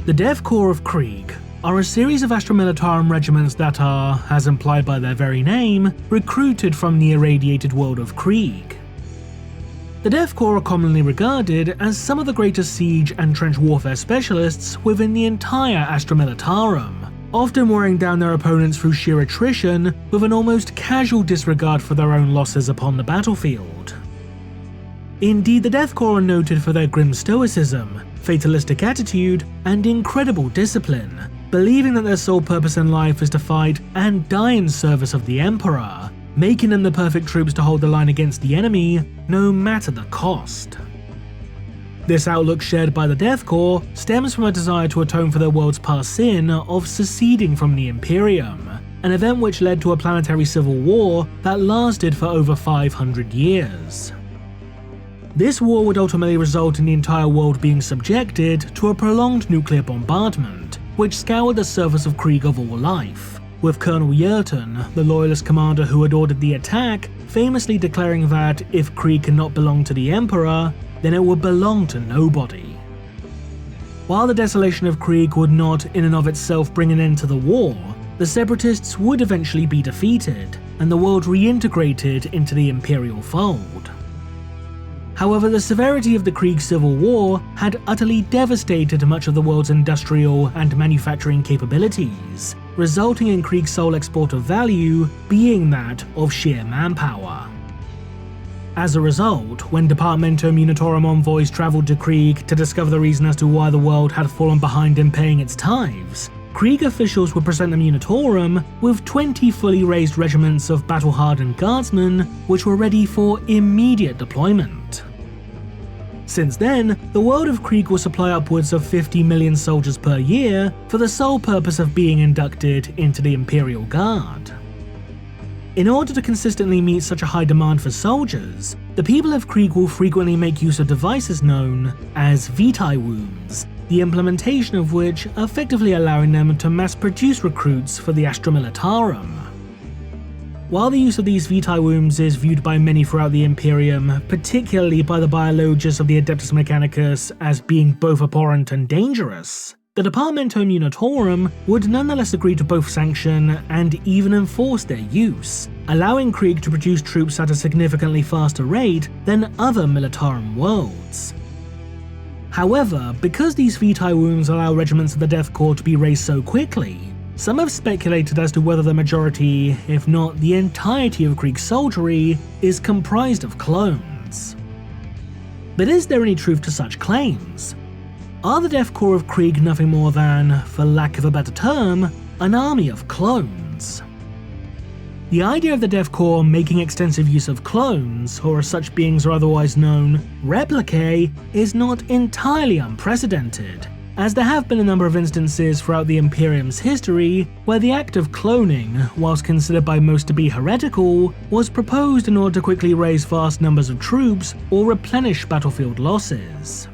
The Death Korps of Krieg are a series of Astra Militarum regiments that are, as implied by their very name, recruited from the irradiated world of Krieg. The Death Korps are commonly regarded as some of the greatest siege and trench warfare specialists within the entire Astra Militarum, often wearing down their opponents through sheer attrition with an almost casual disregard for their own losses upon the battlefield. Indeed, the Death Korps are noted for their grim stoicism, fatalistic attitude, and incredible discipline, believing that their sole purpose in life is to fight and die in service of the Emperor, making them the perfect troops to hold the line against the enemy, no matter the cost. This outlook shared by the Death Korps stems from a desire to atone for their world's past sin of seceding from the Imperium, an event which led to a planetary civil war that lasted for over 500 years. This war would ultimately result in the entire world being subjected to a prolonged nuclear bombardment, which scoured the surface of Krieg of all life, with Colonel Yehya, the loyalist commander who had ordered the attack, famously declaring that if Krieg cannot belong to the Emperor, then it would belong to nobody. While the desolation of Krieg would not in and of itself bring an end to the war, the Separatists would eventually be defeated, and the world reintegrated into the Imperial fold. However, the severity of the Krieg Civil War had utterly devastated much of the world's industrial and manufacturing capabilities, resulting in Krieg's sole export of value being that of sheer manpower. As a result, when Departmentum Unitorum envoys travelled to Krieg to discover the reason as to why the world had fallen behind in paying its tithes, Krieg officials would present them Unitorum with 20 fully raised regiments of battle-hardened guardsmen which were ready for immediate deployment. Since then, the world of Krieg will supply upwards of 50 million soldiers per year for the sole purpose of being inducted into the Imperial Guard. In order to consistently meet such a high demand for soldiers, the people of Krieg will frequently make use of devices known as Vitae Wombs, the implementation of which effectively allowing them to mass-produce recruits for the Astra Militarum. While the use of these Vitae Wombs is viewed by many throughout the Imperium, particularly by the biologists of the Adeptus Mechanicus, as being both abhorrent and dangerous, the Departmentum Unitorum would nonetheless agree to both sanction and even enforce their use, allowing Krieg to produce troops at a significantly faster rate than other Militarum worlds. However, because these Vitae Wombs allow regiments of the Death Korps to be raised so quickly, some have speculated as to whether the majority, if not the entirety of Krieg's soldiery, is comprised of clones. But is there any truth to such claims? Are the Death Korps of Krieg nothing more than, for lack of a better term, an army of clones? The idea of the Death Korps making extensive use of clones, or as such beings are otherwise known, replicae, is not entirely unprecedented, as there have been a number of instances throughout the Imperium's history where the act of cloning, whilst considered by most to be heretical, was proposed in order to quickly raise vast numbers of troops or replenish battlefield losses.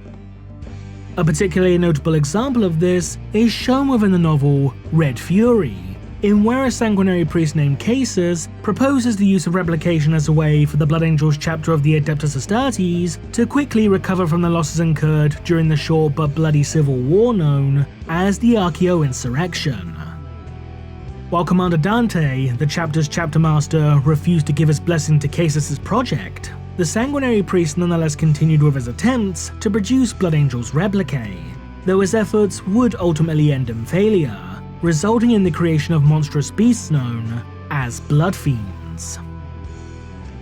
A particularly notable example of this is shown within the novel Red Fury, in where a sanguinary priest named Casus proposes the use of replication as a way for the Blood Angels chapter of the Adeptus Astartes to quickly recover from the losses incurred during the short but bloody civil war known as the Archaeo-Insurrection. While Commander Dante, the chapter's chapter master, refused to give his blessing to Casus' project, the sanguinary priest nonetheless continued with his attempts to produce Blood Angels replicae, though his efforts would ultimately end in failure, resulting in the creation of monstrous beasts known as Blood Fiends.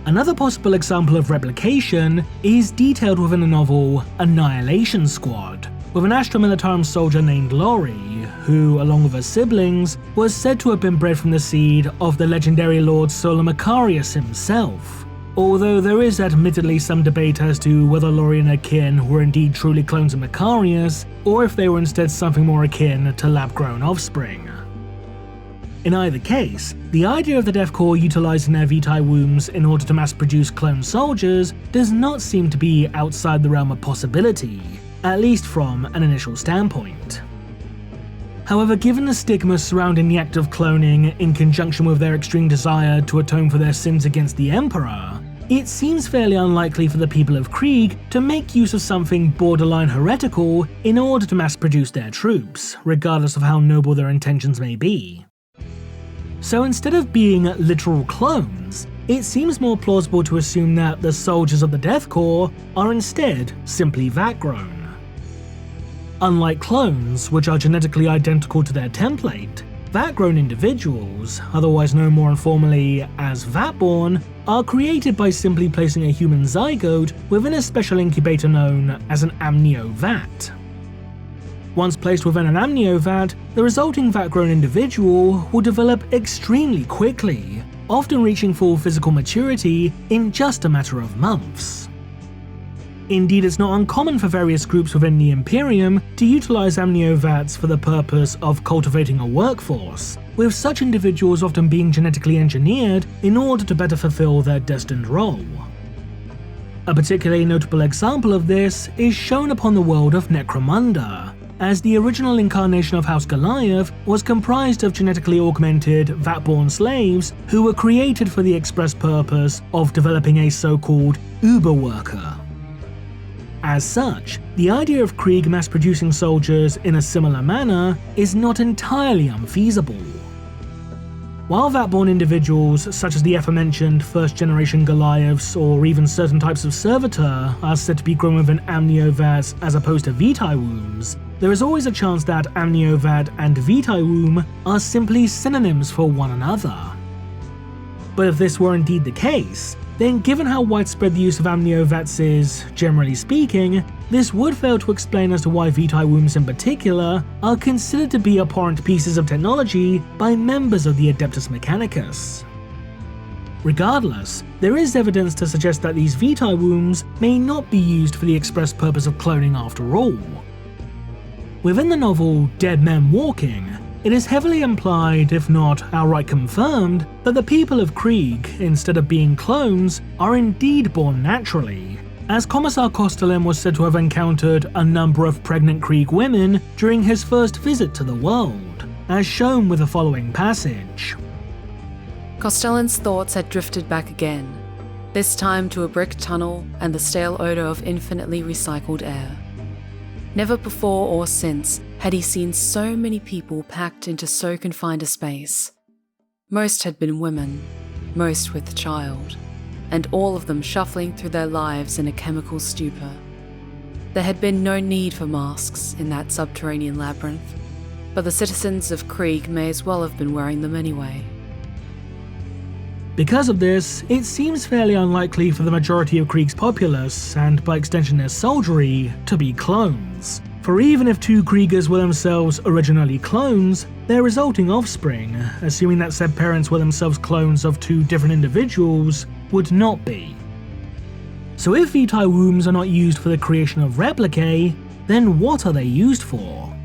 Another possible example of replication is detailed within the novel Annihilation Squad, with an Astra Militarum soldier named Laurie, who, along with her siblings, was said to have been bred from the seed of the legendary Lord Solar Macarius himself, although there is admittedly some debate as to whether Laurie and her kin were indeed truly clones of Macarius, or if they were instead something more akin to lab-grown offspring. In either case, the idea of the Death Korps utilising their Vitae Wombs in order to mass-produce clone soldiers does not seem to be outside the realm of possibility, at least from an initial standpoint. However, given the stigma surrounding the act of cloning in conjunction with their extreme desire to atone for their sins against the Emperor, it seems fairly unlikely for the people of Krieg to make use of something borderline heretical in order to mass-produce their troops, regardless of how noble their intentions may be. So instead of being literal clones, it seems more plausible to assume that the soldiers of the Death Korps are instead simply vat-grown. Unlike clones, which are genetically identical to their template, vat-grown individuals, otherwise known more informally as vat-born, are created by simply placing a human zygote within a special incubator known as an amniovat. Once placed within an amniovat, the resulting vat-grown individual will develop extremely quickly, often reaching full physical maturity in just a matter of months. Indeed, it's not uncommon for various groups within the Imperium to utilize amniovats for the purpose of cultivating a workforce, with such individuals often being genetically engineered in order to better fulfill their destined role. A particularly notable example of this is shown upon the world of Necromunda, as the original incarnation of House Goliath was comprised of genetically augmented vat-born slaves who were created for the express purpose of developing a so-called Uber worker. As such, the idea of Krieg mass-producing soldiers in a similar manner is not entirely unfeasible. While vat-born individuals such as the aforementioned first-generation Goliaths or even certain types of servitor are said to be grown within amniovats as opposed to Vitae Wombs, there is always a chance that amniovat and Vitae Womb are simply synonyms for one another. But if this were indeed the case, then given how widespread the use of amniovats is, generally speaking, this would fail to explain as to why Vitae Wombs in particular are considered to be abhorrent pieces of technology by members of the Adeptus Mechanicus. Regardless, there is evidence to suggest that these Vitae Wombs may not be used for the express purpose of cloning after all. Within the novel Dead Men Walking, it is heavily implied, if not outright confirmed, that the people of Krieg, instead of being clones, are indeed born naturally, as Commissar Kostelin was said to have encountered a number of pregnant Krieg women during his first visit to the world, as shown with the following passage. Kostelin's thoughts had drifted back again, this time to a brick tunnel and the stale odour of infinitely recycled air. Never before or since had he seen so many people packed into so confined a space. Most had been women, most with child, and all of them shuffling through their lives in a chemical stupor. There had been no need for masks in that subterranean labyrinth, but the citizens of Krieg may as well have been wearing them anyway. Because of this, it seems fairly unlikely for the majority of Krieg's populace, and by extension their soldiery, to be clones. For even if two Kriegers were themselves originally clones, their resulting offspring, assuming that said parents were themselves clones of two different individuals, would not be. So if Vitae Wombs are not used for the creation of replicae, then what are they used for?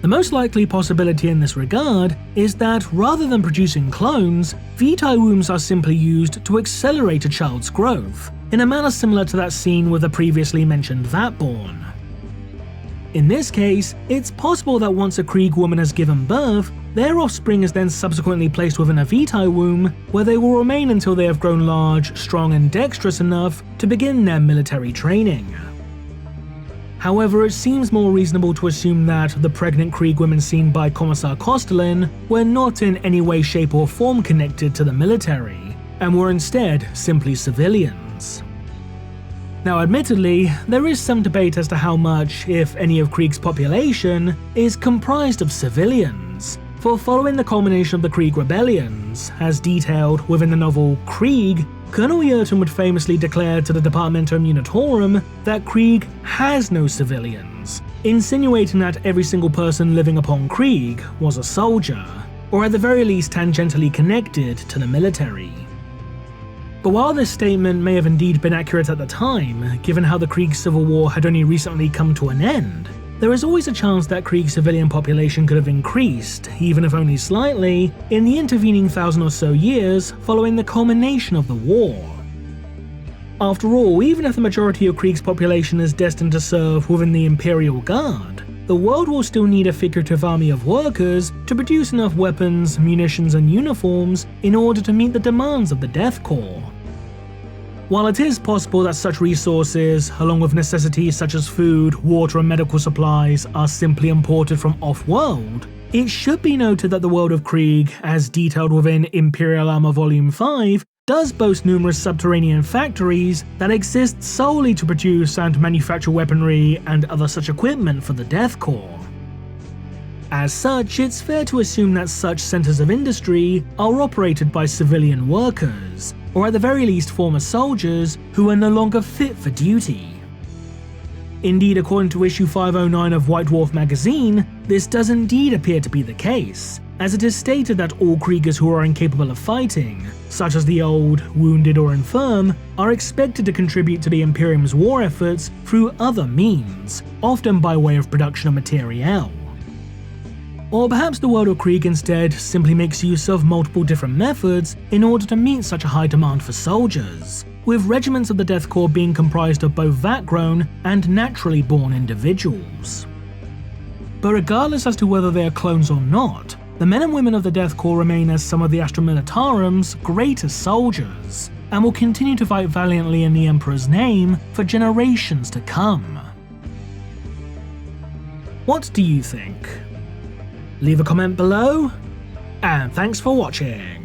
The most likely possibility in this regard is that rather than producing clones, Vitae Wombs are simply used to accelerate a child's growth, in a manner similar to that seen with the previously mentioned vat-born. In this case, it's possible that once a Krieg woman has given birth, their offspring is then subsequently placed within a Vitae womb, where they will remain until they have grown large, strong and dexterous enough to begin their military training. However, it seems more reasonable to assume that the pregnant Krieg women seen by Commissar Kostelin were not in any way, shape or form connected to the military, and were instead simply civilians. Now admittedly, there is some debate as to how much, if any, of Krieg's population is comprised of civilians, for following the culmination of the Krieg rebellions, as detailed within the novel Krieg, Colonel Yerton would famously declare to the Departmentum Unitorum that Krieg has no civilians, insinuating that every single person living upon Krieg was a soldier, or at the very least tangentially connected to the military. But while this statement may have indeed been accurate at the time, given how the Krieg Civil War had only recently come to an end, there is always a chance that Krieg's civilian population could have increased, even if only slightly, in the intervening 1,000 or so years following the culmination of the war. After all, even if the majority of Krieg's population is destined to serve within the Imperial Guard, the world will still need a figurative army of workers to produce enough weapons, munitions and uniforms in order to meet the demands of the Death Korps. While it is possible that such resources, along with necessities such as food, water and medical supplies, are simply imported from off-world, it should be noted that the world of Krieg, as detailed within Imperial Armor Volume 5, does boast numerous subterranean factories that exist solely to produce and manufacture weaponry and other such equipment for the Death Korps. As such, it's fair to assume that such centers of industry are operated by civilian workers, or at the very least former soldiers who are no longer fit for duty. Indeed, according to issue 509 of White Dwarf magazine, this does indeed appear to be the case, as it is stated that all Kriegers who are incapable of fighting, such as the old, wounded or infirm, are expected to contribute to the Imperium's war efforts through other means, often by way of production of materiel. Or perhaps the world of Krieg instead simply makes use of multiple different methods in order to meet such a high demand for soldiers, with regiments of the Death Korps being comprised of both vat-grown and naturally born individuals. But regardless as to whether they are clones or not, the men and women of the Death Korps remain as some of the Astra Militarum's greatest soldiers, and will continue to fight valiantly in the Emperor's name for generations to come. What do you think? Leave a comment below, and thanks for watching.